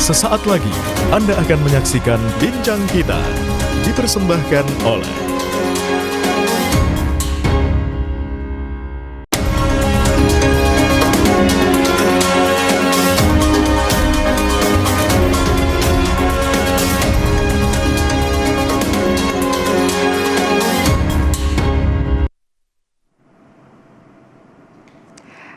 Sesaat lagi Anda akan menyaksikan Bincang Kita, dipersembahkan oleh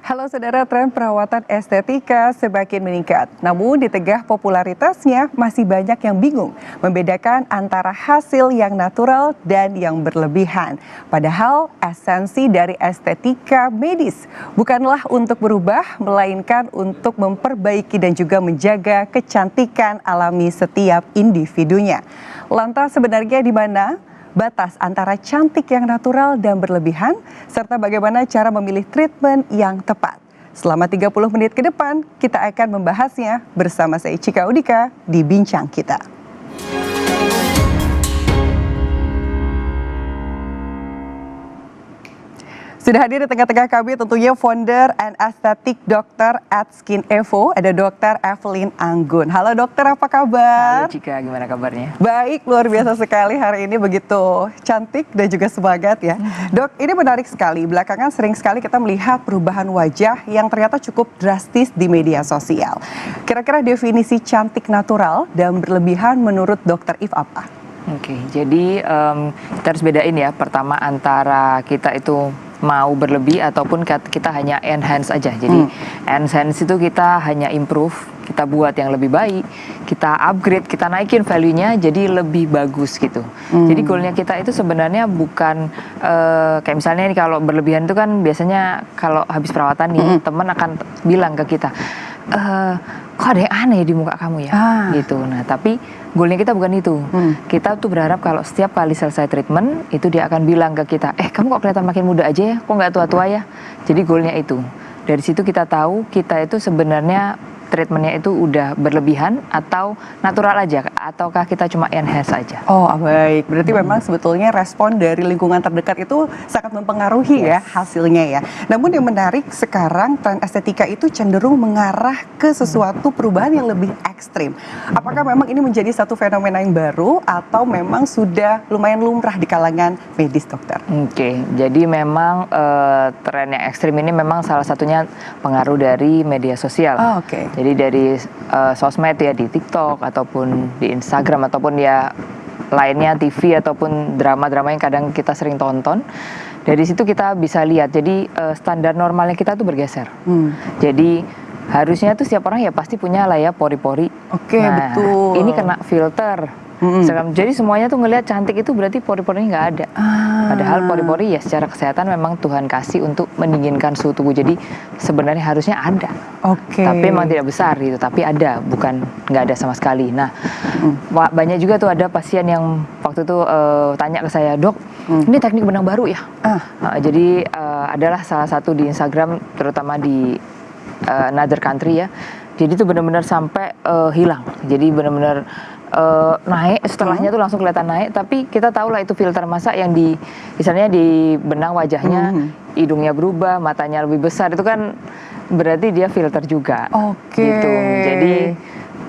Halo saudara, tren perawatan estetika semakin meningkat. Namun di tengah popularitasnya masih banyak yang bingung membedakan antara hasil yang natural dan yang berlebihan. Padahal esensi dari estetika medis bukanlah untuk berubah, melainkan untuk memperbaiki dan juga menjaga kecantikan alami setiap individunya. Lantas sebenarnya di mana batas antara cantik yang natural dan berlebihan, serta bagaimana cara memilih treatment yang tepat? Selama 30 menit ke depan, kita akan membahasnya bersama saya Cika Udika di Bincang Kita. Sudah hadir di tengah-tengah kami tentunya founder and aesthetic dokter at Skin Evo, ada Dr. Evelyn Anggun. Halo dokter, apa kabar? Halo Cika, gimana kabarnya? Baik, luar biasa sekali hari ini, begitu cantik dan juga semangat ya. Dok, ini menarik sekali, belakangan sering sekali kita melihat perubahan wajah yang ternyata cukup drastis di media sosial. Kira-kira definisi cantik natural dan berlebihan menurut Dr. If apa? Oke, jadi kita harus bedain ya, pertama antara kita itu mau berlebih ataupun kita hanya enhance aja. Jadi enhance itu kita hanya improve, kita buat yang lebih baik, kita upgrade, kita naikin value-nya jadi lebih bagus gitu. Jadi goalnya kita itu sebenarnya bukan kayak misalnya nih, kalau berlebihan itu kan biasanya kalau habis perawatan nih teman akan bilang ke kita, kok ada yang aneh di muka kamu ya, gitu. Nah tapi goalnya kita bukan itu. Kita tuh berharap kalau setiap kali selesai treatment itu dia akan bilang ke kita, kamu kok kelihatan makin muda aja ya, kok nggak tua-tua ya. Jadi goalnya itu. Dari situ kita tahu kita itu sebenarnya treatmentnya itu udah berlebihan atau natural aja, ataukah kita cuma enhance aja. Oh baik, berarti memang sebetulnya respon dari lingkungan terdekat itu sangat mempengaruhi ya hasilnya ya. Namun yang menarik sekarang tren estetika itu cenderung mengarah ke sesuatu perubahan yang lebih ekstrim. Apakah memang ini menjadi satu fenomena yang baru atau memang sudah lumayan lumrah di kalangan medis, dokter? Oke, jadi memang tren yang ekstrim ini memang salah satunya pengaruh dari media sosial. Jadi dari sosmed ya, di TikTok ataupun di Instagram ataupun ya lainnya, TV ataupun drama-drama yang kadang kita sering tonton. Dari situ kita bisa lihat, jadi standar normalnya kita tuh bergeser. Jadi harusnya tuh setiap orang ya pasti punya lah ya pori-pori. Nah, betul. ini kena filter. Jadi semuanya tuh ngelihat cantik itu berarti pori-porinya nggak ada. Padahal pori-pori ya secara kesehatan memang Tuhan kasih untuk mendinginkan suhu tubuh. Jadi sebenarnya harusnya ada. Tapi memang tidak besar gitu. Tapi ada, bukan nggak ada sama sekali. Nah, banyak juga tuh ada pasien yang waktu itu tanya ke saya, dok, ini teknik benang baru ya? Jadi adalah salah satu di Instagram, terutama di another country ya. Jadi itu benar-benar sampai hilang. Jadi benar-benar naik, setelahnya tuh langsung kelihatan naik. Tapi kita tahu lah itu filter, masa yang misalnya di benang wajahnya, hidungnya berubah, matanya lebih besar, itu kan berarti dia filter juga. Gitu. Jadi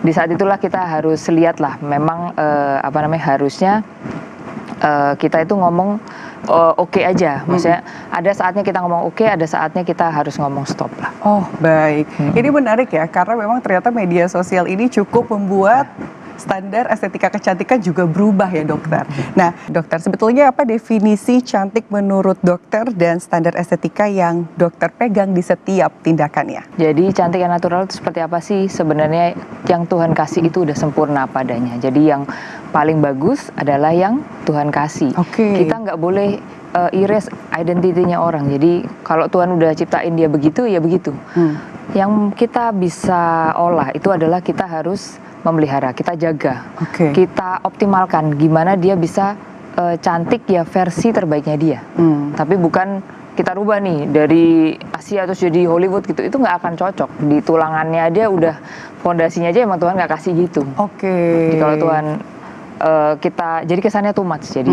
di saat itulah kita harus lihat lah, memang harusnya kita itu ngomong oke aja, maksudnya ada saatnya kita ngomong oke, ada saatnya kita harus ngomong stop lah. Baik, ini menarik ya, karena memang ternyata media sosial ini cukup membuat standar estetika kecantikan juga berubah ya dokter. Nah dokter, sebetulnya apa definisi cantik menurut dokter dan standar estetika yang dokter pegang di setiap tindakannya? Jadi cantik yang natural itu seperti apa sih? Sebenarnya yang Tuhan kasih itu udah sempurna padanya. Jadi yang paling bagus adalah yang Tuhan kasih. Kita nggak boleh erase identitinya orang. Jadi kalau Tuhan udah ciptain dia begitu, ya begitu. Yang kita bisa olah itu adalah kita harus memelihara, kita jaga, kita optimalkan gimana dia bisa cantik ya versi terbaiknya dia. Tapi bukan kita rubah nih dari Asia terus jadi Hollywood gitu, itu nggak akan cocok. Di tulangannya dia udah fondasinya aja emang Tuhan nggak kasih gitu. Jadi kalau Tuhan kita jadi kesannya too much, jadi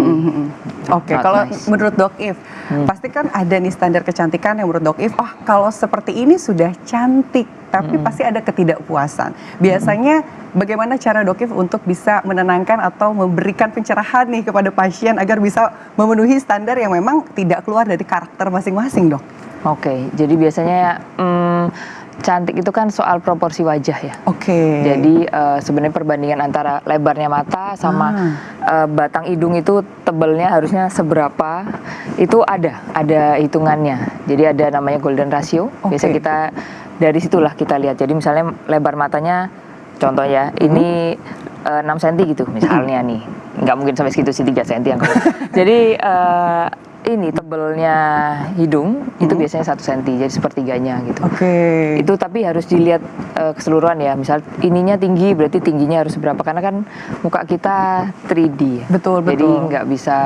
kalau menurut Dok If pasti kan ada nih standar kecantikan yang menurut Dok If, kalau seperti ini sudah cantik, tapi pasti ada ketidakpuasan. Biasanya bagaimana cara Dok If untuk bisa menenangkan atau memberikan pencerahan nih kepada pasien agar bisa memenuhi standar yang memang tidak keluar dari karakter masing-masing, Dok? Oke, jadi biasanya cantik itu kan soal proporsi wajah ya. Oke. Jadi sebenarnya perbandingan antara lebarnya mata sama batang hidung itu tebelnya harusnya seberapa, itu ada hitungannya. Jadi ada namanya golden ratio. Biasa kita dari situlah kita lihat. Jadi misalnya lebar matanya, contoh ya, ini 6 cm gitu misalnya nih. Nggak mungkin sampai segitu sih, 3 cm yang jadi ini tebelnya hidung itu biasanya 1 cm, jadi sepertiganya gitu. Itu tapi harus dilihat keseluruhan ya. Misal ininya tinggi, berarti tingginya harus berapa? Karena kan muka kita 3D. Betul. Jadi nggak bisa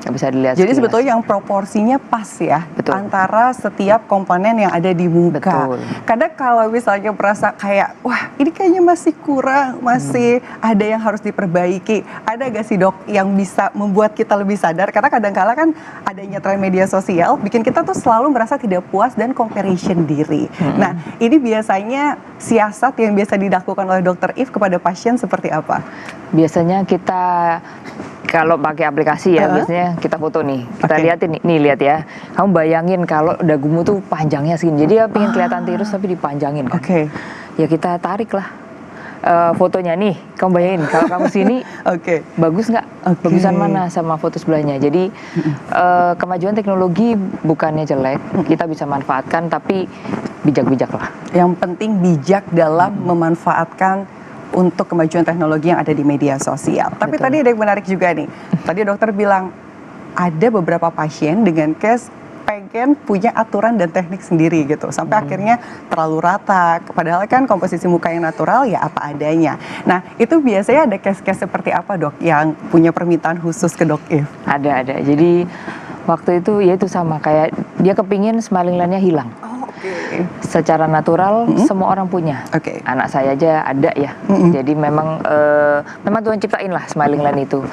dilihat. Jadi sekilas. sebetulnya yang proporsinya pas ya. Betul. Antara setiap komponen yang ada di muka. Betul. Kadang kalau misalnya merasa kayak, wah ini kayaknya masih kurang, masih ada yang harus diperbaiki. Ada gak sih Dok yang bisa membuat kita lebih sadar? Karena kadang-kala kan adanya tren media sosial bikin kita tuh selalu merasa tidak puas dan comparison diri. Nah ini biasanya siasat yang biasa dilakukan oleh Dokter If kepada pasien seperti apa? Biasanya kita kalau pakai aplikasi ya, biasanya kita foto nih, kita liatin nih, lihat ya. Kamu bayangin kalau dagumu tuh panjangnya segini, jadi ya pengen kelihatan tirus tapi dipanjangin kan. Ya kita tarik lah fotonya nih, kamu bayangin kalau kamu sini, bagus nggak? Bagusan mana sama foto sebelahnya? Jadi kemajuan teknologi bukannya jelek, kita bisa manfaatkan tapi bijak-bijak lah. Yang penting bijak dalam memanfaatkan untuk kemajuan teknologi yang ada di media sosial. Tapi tadi ada yang menarik juga nih. Tadi dokter bilang ada beberapa pasien dengan case pengen punya aturan dan teknik sendiri gitu. Sampai akhirnya terlalu rata. Padahal kan komposisi muka yang natural ya apa adanya. Nah itu biasanya ada case-case seperti apa Dok yang punya permintaan khusus ke Dok If? Ada. Jadi waktu itu ya itu sama kayak dia kepingin smiling line-nya hilang. Secara natural semua orang punya. Anak saya aja ada ya. Jadi memang Tuhan ciptain lah smiling line itu.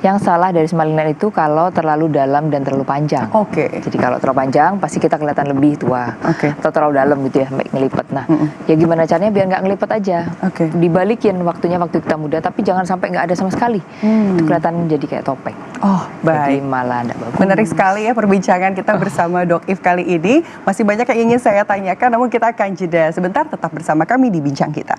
Yang salah dari smiling line itu kalau terlalu dalam dan terlalu panjang. Jadi kalau terlalu panjang pasti kita kelihatan lebih tua. Atau terlalu dalam gitu ya, ngelipet. Nah, ya gimana caranya biar nggak ngelipet aja. Dibalikin waktunya waktu kita muda, tapi jangan sampai nggak ada sama sekali. Itu kelihatan jadi kayak topeng. Jadi malah nggak bagus. Menarik sekali ya perbincangan kita bersama Dok If kali ini. Masih banyak yang ingin saya tanyakan, namun kita akan jeda sebentar. Tetap bersama kami di Bincang Kita.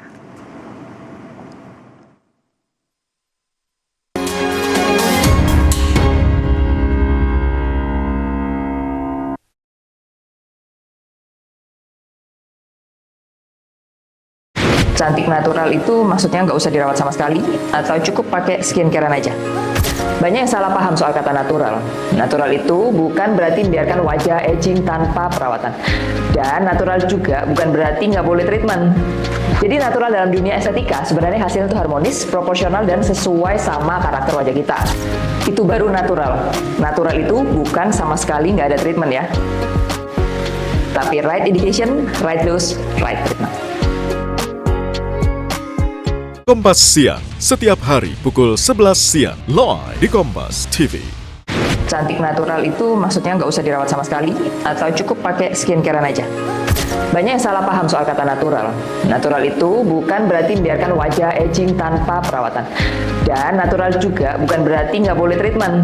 Cantik natural itu maksudnya nggak usah dirawat sama sekali atau cukup pakai skincarean aja. Banyak yang salah paham soal kata natural. Natural itu bukan berarti membiarkan wajah aging tanpa perawatan. Dan natural juga bukan berarti nggak boleh treatment. Jadi natural dalam dunia estetika sebenarnya hasilnya itu harmonis, proporsional, dan sesuai sama karakter wajah kita. Itu baru natural. Natural itu bukan sama sekali nggak ada treatment ya. Tapi right indication, right dose, right treatment. Kompas Siang, setiap hari pukul 11 siang, live di Kompas TV. Cantik natural itu maksudnya nggak usah dirawat sama sekali atau cukup pakai skincarean aja. Banyak yang salah paham soal kata natural. Natural itu bukan berarti membiarkan wajah aging tanpa perawatan. Dan natural juga bukan berarti nggak boleh treatment.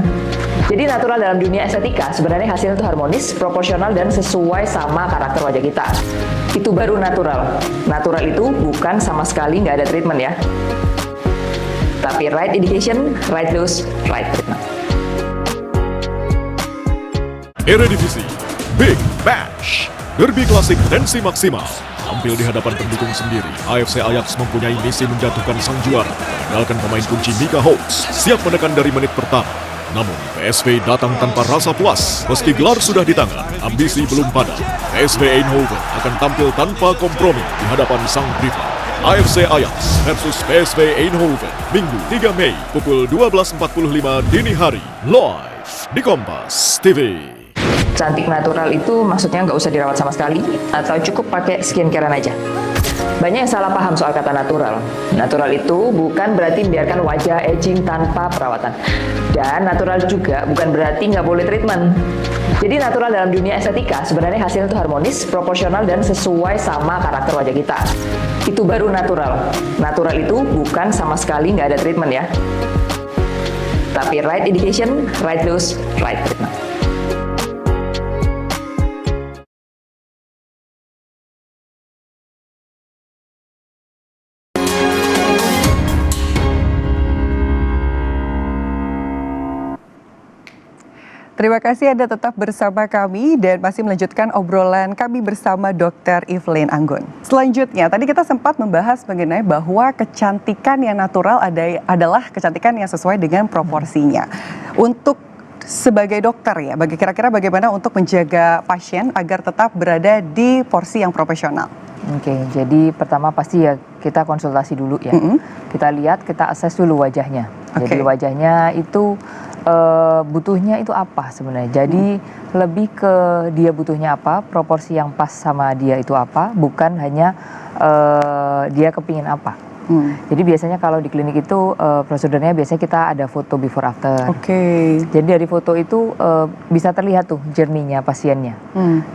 Jadi natural dalam dunia estetika sebenarnya hasilnya itu harmonis, proporsional, dan sesuai sama karakter wajah kita. Itu baru natural. Natural itu bukan sama sekali nggak ada treatment ya. Tapi right indication, right dose, right treatment. Eredivisie Big Match, derby klasik tensi maksimal. Tampil di hadapan pendukung sendiri, AFC Ajax mempunyai misi menjatuhkan sang juara. Mengandalkan pemain kunci Mika Hoeks, siap menekan dari menit pertama. Namun PSV datang tanpa rasa puas. Meski gelar sudah di tangan, ambisi belum padam. PSV Eindhoven akan tampil tanpa kompromi di hadapan sang rival. AFC Ajax versus PSV Eindhoven, Minggu 3 Mei pukul 12.45 dini hari, live di Kompas TV. Cantik natural itu maksudnya nggak usah dirawat sama sekali atau cukup pakai skincarean aja. Banyak yang salah paham soal kata natural. Natural itu bukan berarti membiarkan wajah aging tanpa perawatan. Dan natural juga bukan berarti nggak boleh treatment. Jadi natural dalam dunia estetika sebenarnya hasilnya itu harmonis, proporsional, dan sesuai sama karakter wajah kita. Itu baru natural. Natural itu bukan sama sekali nggak ada treatment ya. Tapi right indication, right dose, right treatment. Terima kasih Anda tetap bersama kami dan masih melanjutkan obrolan kami bersama Dr. Evelyn Anggun. Selanjutnya, tadi kita sempat membahas mengenai bahwa kecantikan yang natural adalah kecantikan yang sesuai dengan proporsinya. Untuk sebagai dokter ya, kira-kira bagaimana untuk menjaga pasien agar tetap berada di porsi yang profesional? Oke, jadi pertama pasti ya kita konsultasi dulu ya. Kita lihat, kita assess dulu wajahnya. Jadi wajahnya itu butuhnya itu apa sebenarnya. Jadi lebih ke dia butuhnya apa, proporsi yang pas sama dia itu apa, bukan hanya dia kepingin apa. Jadi biasanya kalau di klinik itu prosedurnya biasanya kita ada foto before after. Jadi dari foto itu bisa terlihat tuh journey-nya pasiennya.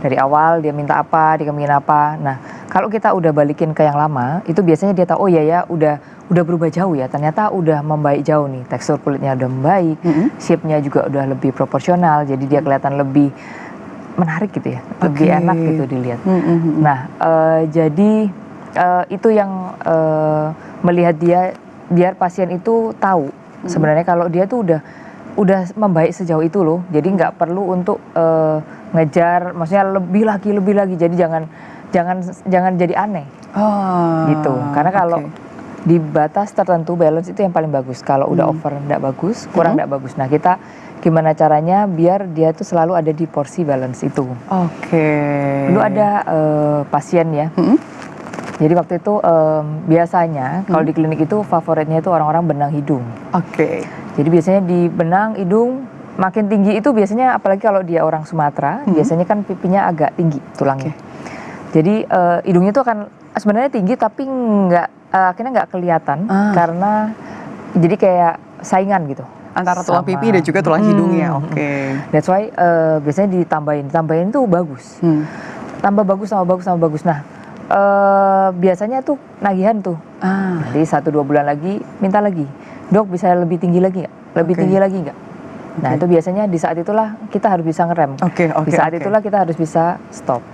Dari awal dia minta apa, dia kepingin apa. Nah, kalau kita udah balikin ke yang lama, itu biasanya dia tahu oh ya udah berubah jauh ya. Ternyata udah membaik jauh nih. Tekstur kulitnya udah membaik, shape-nya juga udah lebih proporsional. Jadi dia kelihatan lebih menarik gitu ya, lebih enak gitu dilihat. Nah, jadi itu yang melihat dia, biar pasien itu tahu sebenarnya kalau dia tuh udah membaik sejauh itu loh. Jadi nggak perlu untuk ngejar, maksudnya lebih lagi. Jadi jangan jadi aneh gitu. Karena kalau di batas tertentu balance itu yang paling bagus. Kalau udah over nggak bagus, kurang nggak bagus. Nah, kita gimana caranya biar dia tuh selalu ada di porsi balance itu. Dulu ada pasien ya. Jadi waktu itu biasanya kalau di klinik itu favoritnya itu orang-orang benang hidung. Jadi biasanya di benang hidung makin tinggi itu biasanya, apalagi kalau dia orang Sumatera, biasanya kan pipinya agak tinggi tulangnya. Jadi hidungnya itu akan sebenarnya tinggi tapi akhirnya nggak kelihatan karena jadi kayak saingan gitu antara tulang pipi dan juga tulang hidungnya. That's why biasanya ditambahin tuh bagus. Tambah bagus. Nah, biasanya tuh nagihan tuh. Jadi 1-2 bulan lagi minta lagi. Dok, bisa lebih tinggi lagi nggak? Lebih tinggi lagi nggak? Nah, itu biasanya di saat itulah kita harus bisa ngerem. Di saat itulah kita harus bisa stop.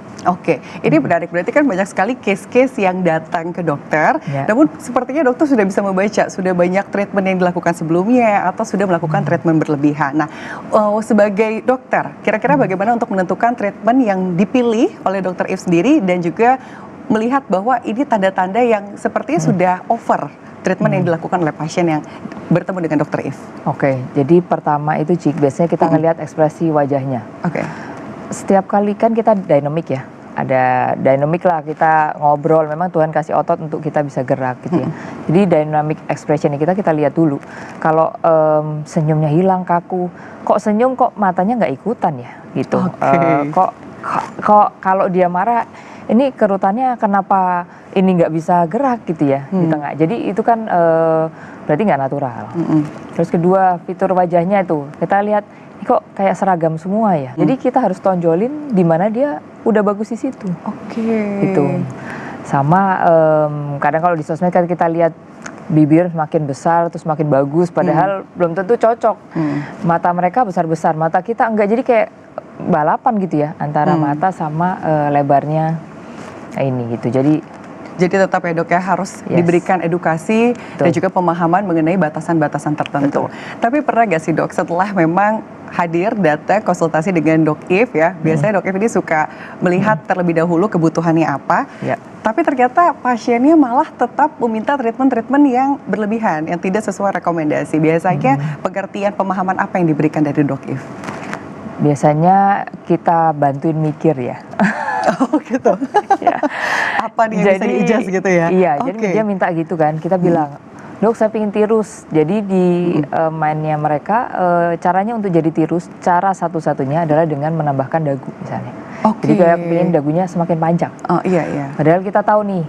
Ini menarik, berarti kan banyak sekali case-case yang datang ke dokter, namun sepertinya dokter sudah bisa membaca, sudah banyak treatment yang dilakukan sebelumnya atau sudah melakukan treatment berlebihan. Nah, sebagai dokter, kira-kira bagaimana untuk menentukan treatment yang dipilih oleh dokter If sendiri dan juga melihat bahwa ini tanda-tanda yang sepertinya sudah over treatment yang dilakukan oleh pasien yang bertemu dengan dokter If? Jadi pertama itu Cik, biasanya kita ngelihat ekspresi wajahnya. Setiap kali kan kita dynamic ya, ada dynamic lah, kita ngobrol, memang Tuhan kasih otot untuk kita bisa gerak gitu ya. Jadi dynamic expression kita lihat dulu. Kalau senyumnya hilang, kaku, kok senyum kok matanya nggak ikutan ya gitu. Kok kalau dia marah, ini kerutannya kenapa ini nggak bisa gerak gitu ya di tengah. Jadi itu kan berarti nggak natural. Terus kedua, fitur wajahnya itu kita lihat kok kayak seragam semua ya. Jadi kita harus tonjolin di mana dia udah bagus di situ. Gitu. Sama kadang kalau di sosmed kan kita lihat bibir semakin besar terus makin bagus, padahal belum tentu cocok. Mata mereka besar-besar, mata kita enggak, jadi kayak balapan gitu ya antara mata sama lebarnya ini gitu. Jadi tetap ya dok ya harus diberikan edukasi dan juga pemahaman mengenai batasan-batasan tertentu. Tapi pernah gak sih dok setelah memang hadir datang konsultasi dengan Dok If ya, biasanya Dok If ini suka melihat terlebih dahulu kebutuhannya apa, tapi ternyata pasiennya malah tetap meminta treatment-treatment yang berlebihan, yang tidak sesuai rekomendasi. Biasanya pengertian pemahaman apa yang diberikan dari Dok If? Biasanya kita bantuin mikir ya. Gitu. Apa nih yang bisa di-adjust gitu ya? Iya, jadi dia minta gitu kan, kita bilang, Dok saya pengen tirus. Jadi di mindnya mereka, caranya untuk jadi tirus, cara satu-satunya adalah dengan menambahkan dagu misalnya. Jadi kayak pengen dagunya semakin panjang. Padahal kita tahu nih,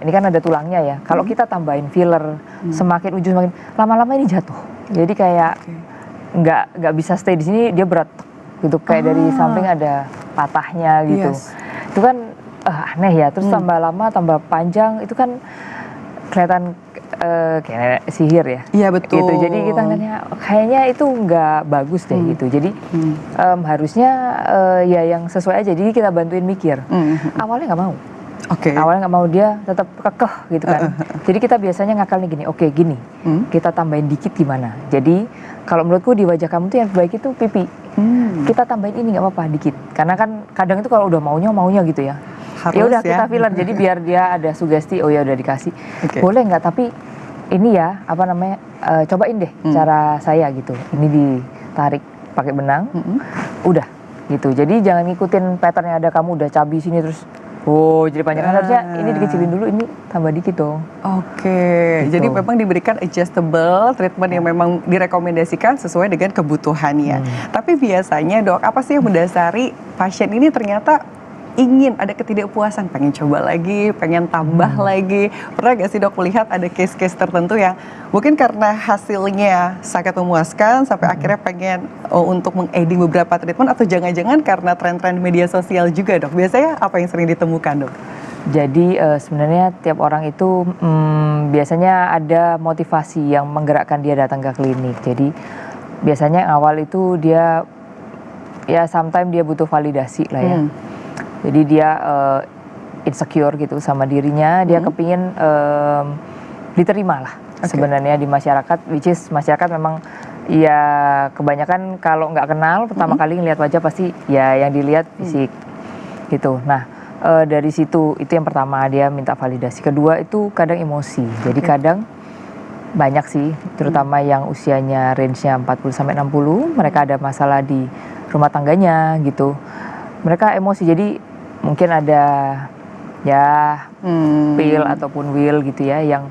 ini kan ada tulangnya ya. Kalau kita tambahin filler, semakin ujung semakin lama-lama ini jatuh. Jadi kayak nggak bisa stay di sini, dia berat. gitu, kayak dari samping ada patahnya gitu. Yes. Itu kan aneh ya, terus tambah lama tambah panjang itu kan kelihatan kayak sihir ya. Iya betul. Gitu. Jadi kita ngeliatnya kayaknya itu nggak bagus deh gitu. Jadi harusnya ya yang sesuai aja. Jadi kita bantuin mikir. Awalnya nggak mau. Oke. Awalnya nggak mau, dia tetap kekeh gitu kan. Jadi kita biasanya ngakalnya gini, oke gini, kita tambahin dikit gimana. Jadi kalau menurutku di wajah kamu tuh yang terbaik itu pipi. Kita tambahin ini nggak apa-apa dikit. Karena kan kadang itu kalau udah maunya gitu ya. Ya udah kita filler, jadi biar dia ada sugesti, oh ya udah dikasih. Boleh nggak, tapi ini ya apa namanya, cobain deh cara saya gitu. Ini ditarik pakai benang, udah gitu. Jadi jangan ngikutin pattern yang ada, kamu udah cabi sini terus jadi panjang. Harusnya ini dikecilin dulu, ini tambah dikit dong. Oke, Gitu. jadi memang diberikan adjustable treatment yang memang direkomendasikan sesuai dengan kebutuhannya. Tapi biasanya dok, apa sih yang mendasari pasien ini ternyata ingin ada ketidakpuasan, pengen coba lagi, pengen tambah lagi? Pernah gak sih dok melihat ada case-case tertentu yang mungkin karena hasilnya sangat memuaskan sampai akhirnya pengen untuk mengadding beberapa treatment, atau jangan-jangan karena tren-tren media sosial juga dok? Biasanya apa yang sering ditemukan dok? Jadi sebenarnya tiap orang itu biasanya ada motivasi yang menggerakkan dia datang ke klinik. Jadi biasanya awal itu dia ya sometimes dia butuh validasi lah ya. Jadi dia insecure gitu sama dirinya, dia kepingin diterima lah sebenarnya di masyarakat, which is masyarakat memang ya kebanyakan kalau nggak kenal pertama kali ngelihat wajah pasti ya yang dilihat fisik gitu. Nah dari situ itu yang pertama, dia minta validasi. Kedua itu kadang emosi, jadi kadang banyak sih, terutama yang usianya range-nya 40-60, mereka ada masalah di rumah tangganya gitu. Mereka emosi, jadi mungkin ada ya pil ataupun will gitu ya, yang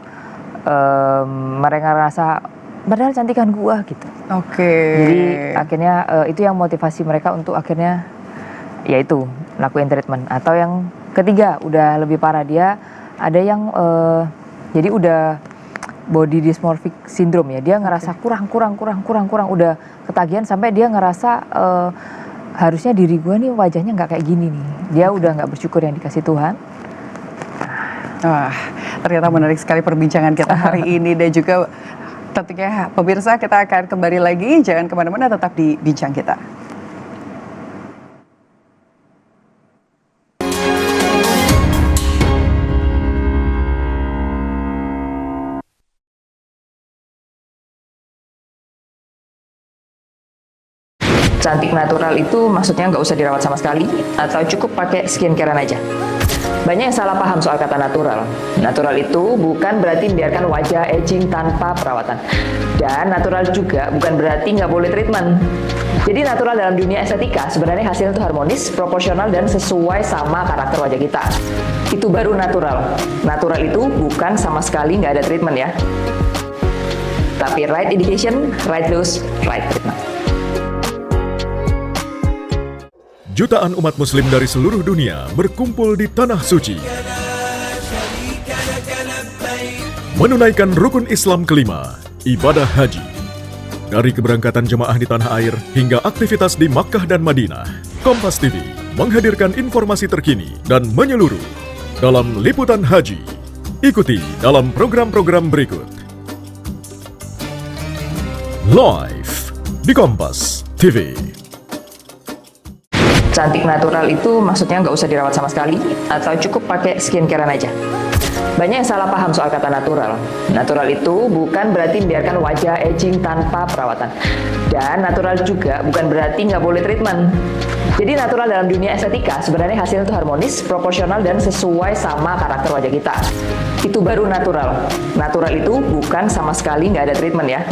mereka rasa padahal cantikan gua gitu. Oke. Jadi akhirnya itu yang motivasi mereka untuk akhirnya yaitu lakuin treatment. Atau yang ketiga udah lebih parah, dia ada yang jadi udah body dysmorphic syndrome ya, dia ngerasa kurang, udah ketagihan sampai dia ngerasa harusnya diri gue nih wajahnya nggak kayak gini nih. Dia udah nggak bersyukur yang dikasih Tuhan. Wah, ternyata menarik sekali perbincangan kita hari ini, dan juga tentunya pemirsa kita akan kembali lagi. Jangan kemana-mana, tetap di Bincang Kita. Cantik natural itu maksudnya nggak usah dirawat sama sekali atau cukup pakai skincarean aja. Banyak yang salah paham soal kata natural. Natural itu bukan berarti membiarkan wajah aging tanpa perawatan. Dan natural juga bukan berarti nggak boleh treatment. Jadi natural dalam dunia estetika sebenarnya hasilnya itu harmonis, proporsional, dan sesuai sama karakter wajah kita. Itu baru natural. Natural itu bukan sama sekali nggak ada treatment ya. Tapi right indication, right dose, right treatment. Jutaan umat muslim dari seluruh dunia berkumpul di Tanah Suci, menunaikan rukun Islam kelima, ibadah haji. Dari keberangkatan jemaah di tanah air hingga aktivitas di Makkah dan Madinah, Kompas TV menghadirkan informasi terkini dan menyeluruh dalam liputan haji. Ikuti dalam program-program berikut. Live di Kompas TV. Cantik natural itu maksudnya nggak usah dirawat sama sekali atau cukup pakai skincarean aja. Banyak yang salah paham soal kata natural. Natural itu bukan berarti membiarkan wajah aging tanpa perawatan. Dan natural juga bukan berarti nggak boleh treatment. Jadi natural dalam dunia estetika sebenarnya hasilnya itu harmonis, proporsional, dan sesuai sama karakter wajah kita. Itu baru natural. Natural itu bukan sama sekali nggak ada treatment ya.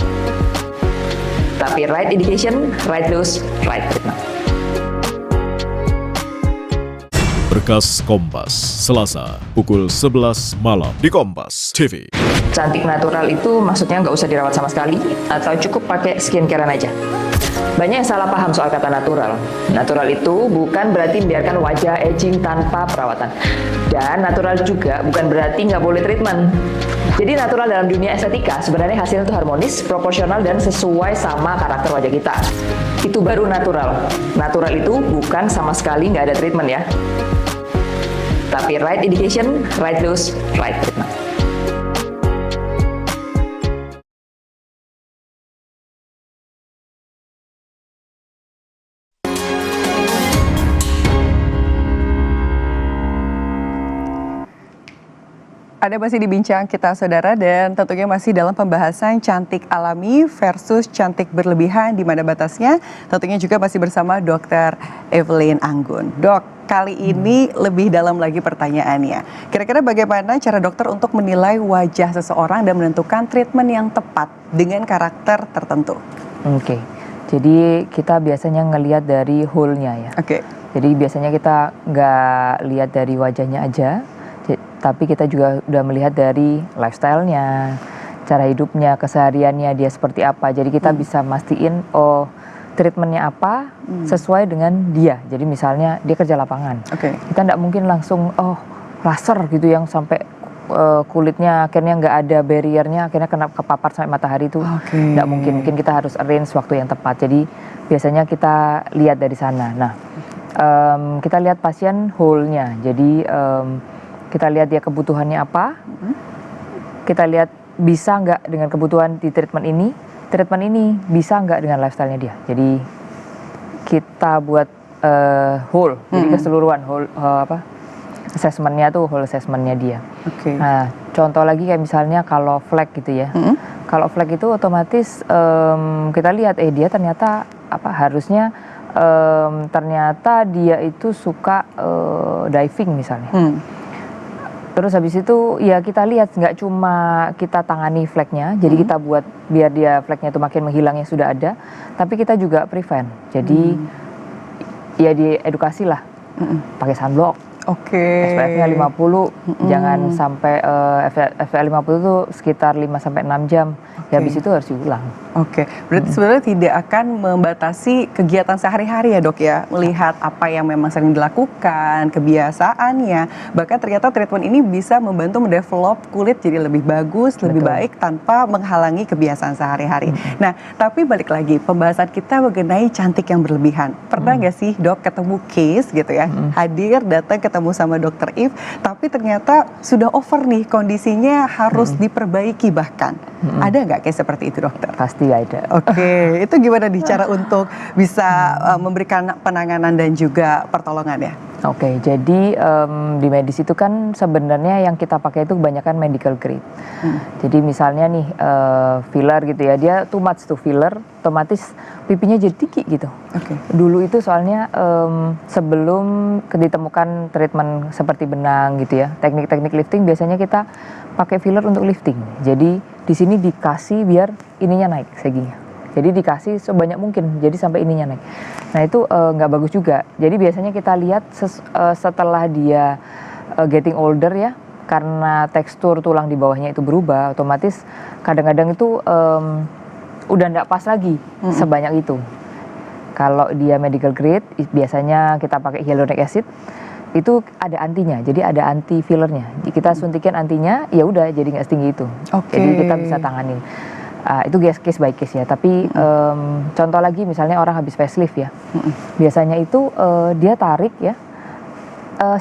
Tapi right indication, right dose, right treatment. Berkas Kompas, Selasa, pukul 11 malam di Kompas TV. Cantik natural itu maksudnya nggak usah dirawat sama sekali atau cukup pakai skincarean aja. Banyak yang salah paham soal kata natural. Natural itu bukan berarti membiarkan wajah aging tanpa perawatan. Dan natural juga bukan berarti nggak boleh treatment. Jadi natural dalam dunia estetika sebenarnya hasilnya itu harmonis, proporsional, dan sesuai sama karakter wajah kita. Itu baru natural. Natural itu bukan sama sekali nggak ada treatment ya. Tapi right indication, right dose, right treatment. Ada masih di Bincang Kita Saudara dan tentunya masih dalam pembahasan cantik alami versus cantik berlebihan di mana batasnya. Tentunya juga masih bersama Dr. Evelyn Anggun. Dok, kali ini lebih dalam lagi pertanyaannya. Kira-kira bagaimana cara dokter untuk menilai wajah seseorang dan menentukan treatment yang tepat dengan karakter tertentu? Oke, jadi kita biasanya ngelihat dari whole-nya ya. Oke. Jadi biasanya kita nggak lihat dari wajahnya aja, tapi kita juga udah melihat dari lifestyle-nya, cara hidupnya, kesehariannya dia seperti apa. Jadi kita bisa mastiin oh treatmentnya apa sesuai dengan dia. Jadi misalnya dia kerja lapangan, kita nggak mungkin langsung laser gitu yang sampai kulitnya akhirnya nggak ada barriernya, akhirnya kena kepapar sampai matahari itu nggak mungkin. Mungkin kita harus arrange waktu yang tepat. Jadi biasanya kita lihat dari sana. Nah, kita lihat pasien whole-nya. Jadi kita lihat dia kebutuhannya apa, kita lihat bisa nggak dengan kebutuhan di treatment ini bisa nggak dengan lifestyle-nya dia. Jadi kita buat whole, jadi keseluruhan whole assessment-nya tuh whole assessment-nya dia. Nah, contoh lagi kayak misalnya kalau flek gitu ya. Kalau flek itu otomatis kita lihat dia ternyata harusnya ternyata dia itu suka diving misalnya. Terus habis itu ya kita lihat nggak cuma kita tangani fleknya, jadi kita buat biar dia fleknya itu makin menghilang yang sudah ada, tapi kita juga prevent. Jadi ya diedukasi lah, pakai sunblock, SPF-nya 50, jangan sampai SPF 50 itu sekitar 5-6 jam. Ya habis itu harus diulang. Berarti sebenarnya tidak akan membatasi kegiatan sehari-hari ya dok ya, melihat apa yang memang sering dilakukan, kebiasaannya, bahkan ternyata treatment ini bisa membantu mendevelop kulit jadi lebih bagus, lebih baik tanpa menghalangi kebiasaan sehari-hari. Nah, tapi balik lagi pembahasan kita mengenai cantik yang berlebihan. Pernah nggak sih dok ketemu case gitu ya, hadir datang ketemu sama dokter If, tapi ternyata sudah over nih kondisinya harus diperbaiki bahkan. Ada nggak kayak seperti itu dokter? Pasti ada. Itu gimana nih cara untuk bisa memberikan penanganan dan juga pertolongan ya? Jadi di medis itu kan sebenarnya yang kita pakai itu kebanyakan medical grade. Jadi misalnya nih filler gitu ya, dia too much to filler, otomatis pipinya jadi tinggi gitu. Dulu itu soalnya sebelum ditemukan treatment seperti benang gitu ya, teknik-teknik lifting biasanya kita pakai filler untuk lifting. Jadi di sini dikasih biar ininya naik seginya. Jadi dikasih sebanyak mungkin, jadi sampai ininya naik. Nah itu nggak bagus juga. Jadi biasanya kita lihat setelah dia getting older ya, karena tekstur tulang di bawahnya itu berubah, otomatis kadang-kadang itu udah nggak pas lagi sebanyak itu. Kalau dia medical grade, biasanya kita pakai hyaluronic acid, itu ada antinya, jadi ada anti fillernya. Kita suntikin antinya, ya udah jadi nggak setinggi itu. Jadi kita bisa tanganin. Itu case by case ya. Tapi contoh lagi misalnya orang habis facelift ya, biasanya itu dia tarik ya,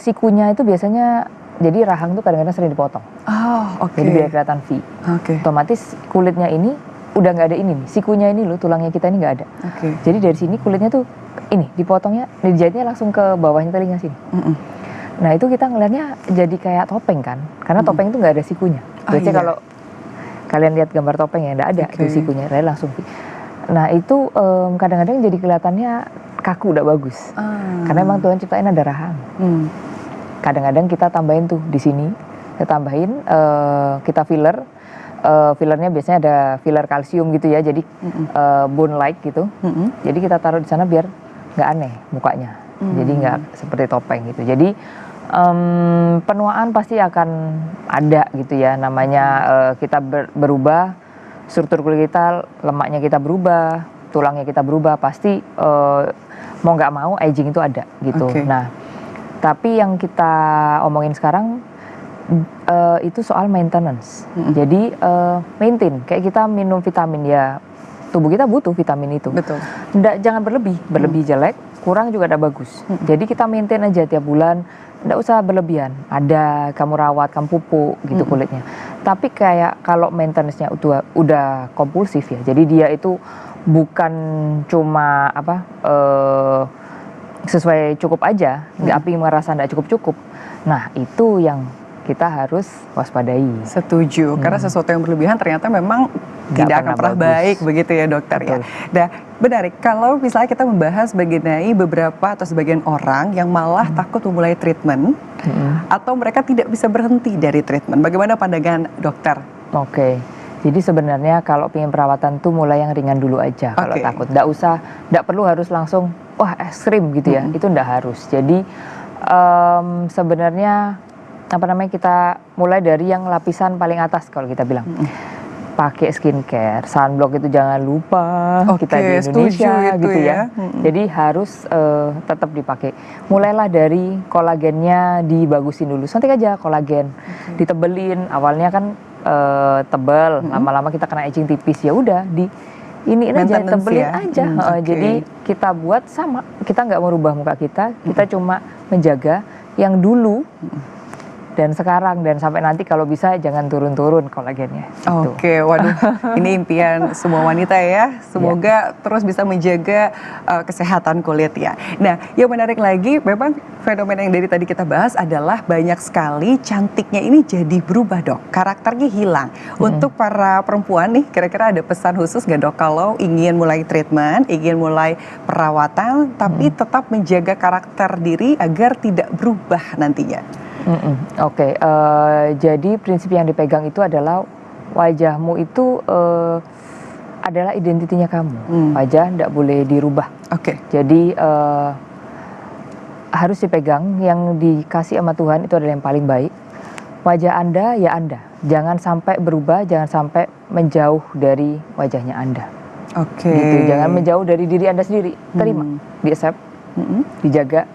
sikunya itu biasanya jadi rahang tuh kadang-kadang sering dipotong. Jadi biar kelihatan V. Otomatis kulitnya ini udah nggak ada ini nih, sikunya ini loh, tulangnya kita ini nggak ada. Jadi dari sini kulitnya tuh ini dipotongnya, dijahitnya langsung ke bawahnya telinga sini. Nah itu kita ngelihatnya jadi kayak topeng kan, karena topeng itu nggak ada sikunya. Biasanya kalau kalian lihat gambar topeng ya nggak ada itu sikunya, langsung. Nah itu kadang-kadang jadi kelihatannya kaku, udah bagus. Karena emang Tuhan ciptain ada rahang. Kadang-kadang kita tambahin tuh di sini, kita tambahin, kita filler. Fillernya biasanya ada filler kalsium gitu ya, jadi bone like gitu. Jadi kita taruh di sana biar nggak aneh mukanya, jadi nggak seperti topeng gitu. Jadi Penuaan pasti akan ada gitu ya, namanya kita berubah, struktur kulit kita, lemaknya kita berubah, tulangnya kita berubah, pasti mau nggak mau aging itu ada gitu. Oke. Nah, tapi yang kita omongin sekarang itu soal maintenance. Jadi maintain, kayak kita minum vitamin ya, tubuh kita butuh vitamin itu. Betul. Jangan berlebih jelek, kurang juga ada bagus. Jadi kita maintain aja tiap bulan, nggak usah berlebihan. Ada kamu rawat, kamu pupuk gitu kulitnya. Tapi kayak kalau maintenance-nya udah kompulsif ya, jadi dia itu bukan cuma sesuai cukup aja, tapi merasa nggak cukup. Nah itu yang kita harus waspadai. Setuju, karena sesuatu yang berlebihan ternyata memang tidak akan pernah baik begitu ya dokter. Betul. Ya. Nah, benar, kalau misalnya kita membahas mengenai beberapa atau sebagian orang yang malah takut memulai treatment atau mereka tidak bisa berhenti dari treatment, bagaimana pandangan dokter? Oke. Jadi sebenarnya kalau pengen perawatan tuh mulai yang ringan dulu aja kalau takut. Nggak perlu harus langsung wah ekstrim gitu ya. Itu nggak harus. Jadi sebenarnya kita mulai dari yang lapisan paling atas kalau kita bilang. Pakai skincare, sunblock itu jangan lupa. Kita di Indonesia gitu ya. Jadi harus tetap dipakai. Mulailah dari kolagennya dibagusin dulu. Suntik aja kolagen. Ditebelin. Awalnya kan tebal, lama-lama kita kena aging tipis, ya udah ini aja tebelin aja. Jadi kita buat sama, kita nggak merubah muka kita cuma menjaga yang dulu dan sekarang, dan sampai nanti kalau bisa jangan turun-turun kolagennya. Oke, waduh, ini impian semua wanita ya. Semoga terus bisa menjaga kesehatan kulit ya. Nah, yang menarik lagi, memang fenomena yang dari tadi kita bahas adalah banyak sekali cantiknya ini jadi berubah dok, karakternya hilang. Untuk para perempuan nih, kira-kira ada pesan khusus nggak dok kalau ingin mulai treatment, ingin mulai perawatan, tapi tetap menjaga karakter diri agar tidak berubah nantinya? Oke, jadi prinsip yang dipegang itu adalah wajahmu itu adalah identitinya kamu. Wajah tidak boleh dirubah. Jadi harus dipegang, yang dikasih sama Tuhan itu adalah yang paling baik. Wajah Anda ya Anda, jangan sampai berubah, jangan sampai menjauh dari wajahnya Anda. Gitu. Jangan menjauh dari diri Anda sendiri. Terima, di-accept, dijaga,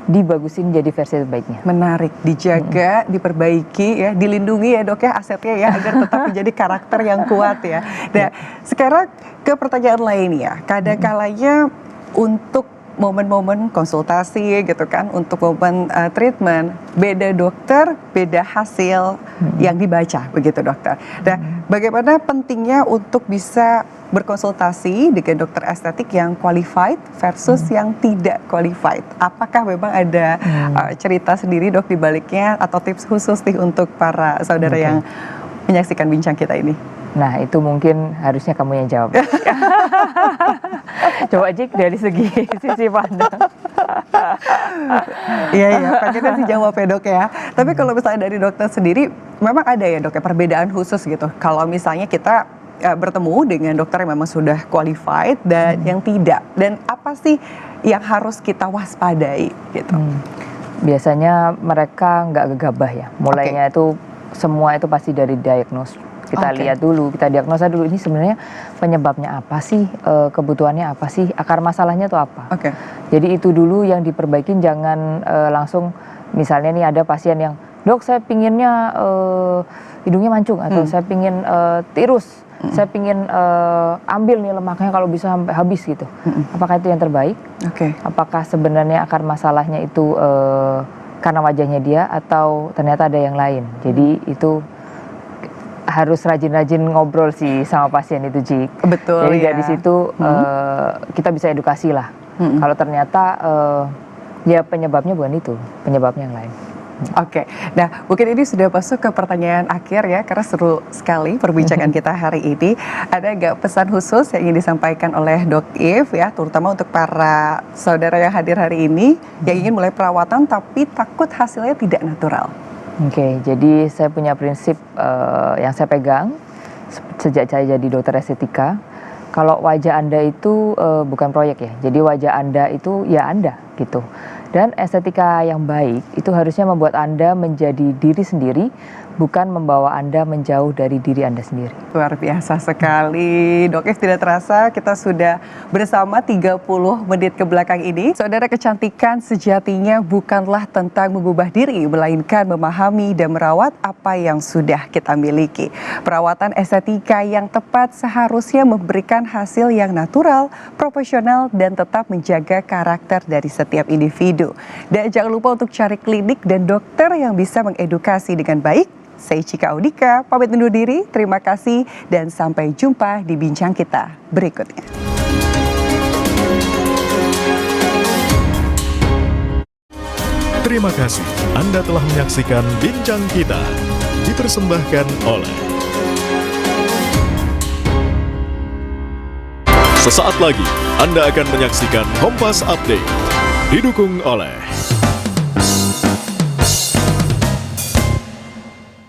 dibagusin jadi versi terbaiknya. Menarik, dijaga, diperbaiki ya, dilindungi ya dok ya asetnya ya, agar tetap menjadi karakter yang kuat ya. Nah, sekarang ke pertanyaan lain ya, kadang-kalanya untuk momen-momen konsultasi gitu kan, untuk momen treatment, beda dokter, beda hasil yang dibaca begitu dokter. Nah, bagaimana pentingnya untuk bisa berkonsultasi dengan dokter estetik yang qualified versus yang tidak qualified? Apakah memang ada cerita sendiri dok di baliknya atau tips khusus nih untuk para saudara yang menyaksikan bincang kita ini? Nah, itu mungkin harusnya kamu yang jawab. Coba Cik, dari sisi pandang. Iya, pengennya sih jawab ya dok ya. Tapi kalau misalnya dari dokter sendiri, memang ada ya dok ya perbedaan khusus gitu. Kalau misalnya kita bertemu dengan dokter yang memang sudah qualified dan yang tidak. Dan apa sih yang harus kita waspadai gitu? Biasanya mereka nggak gegabah ya. Mulainya itu semua itu pasti dari diagnose. Kita lihat dulu, kita diagnosa dulu, ini sebenarnya penyebabnya apa sih, kebutuhannya apa sih, akar masalahnya itu apa. Jadi itu dulu yang diperbaikin, jangan langsung misalnya nih ada pasien yang, dok saya pinginnya hidungnya mancung, atau saya pingin tirus, saya pingin ambil nih lemaknya kalau bisa sampai habis gitu. Apakah itu yang terbaik? Apakah sebenarnya akar masalahnya itu karena wajahnya dia atau ternyata ada yang lain? Jadi itu harus rajin-rajin ngobrol sih sama pasien itu, Cik. Betul. Jadi dari situ kita bisa edukasi lah. Kalau ternyata ya penyebabnya bukan itu, penyebabnya yang lain. Nah mungkin ini sudah masuk ke pertanyaan akhir ya, karena seru sekali perbincangan kita hari ini. Ada nggak pesan khusus yang ingin disampaikan oleh Dok If ya, terutama untuk para saudara yang hadir hari ini yang ingin mulai perawatan tapi takut hasilnya tidak natural? Jadi saya punya prinsip yang saya pegang sejak saya jadi dokter estetika. Kalau wajah Anda itu bukan proyek ya, jadi wajah Anda itu ya Anda gitu. Dan estetika yang baik itu harusnya membuat Anda menjadi diri sendiri, bukan membawa Anda menjauh dari diri Anda sendiri. Luar biasa sekali. Dok F, tidak terasa kita sudah bersama 30 menit ke belakang ini. Saudara, kecantikan sejatinya bukanlah tentang mengubah diri, melainkan memahami dan merawat apa yang sudah kita miliki. Perawatan estetika yang tepat seharusnya memberikan hasil yang natural, profesional, dan tetap menjaga karakter dari setiap individu. Dan jangan lupa untuk cari klinik dan dokter yang bisa mengedukasi dengan baik. Saya Cika Audika, pamit undur diri, terima kasih dan sampai jumpa di bincang kita berikutnya. Terima kasih Anda telah menyaksikan Bincang Kita, dipersembahkan oleh sesaat lagi Anda akan menyaksikan Kompas Update, didukung oleh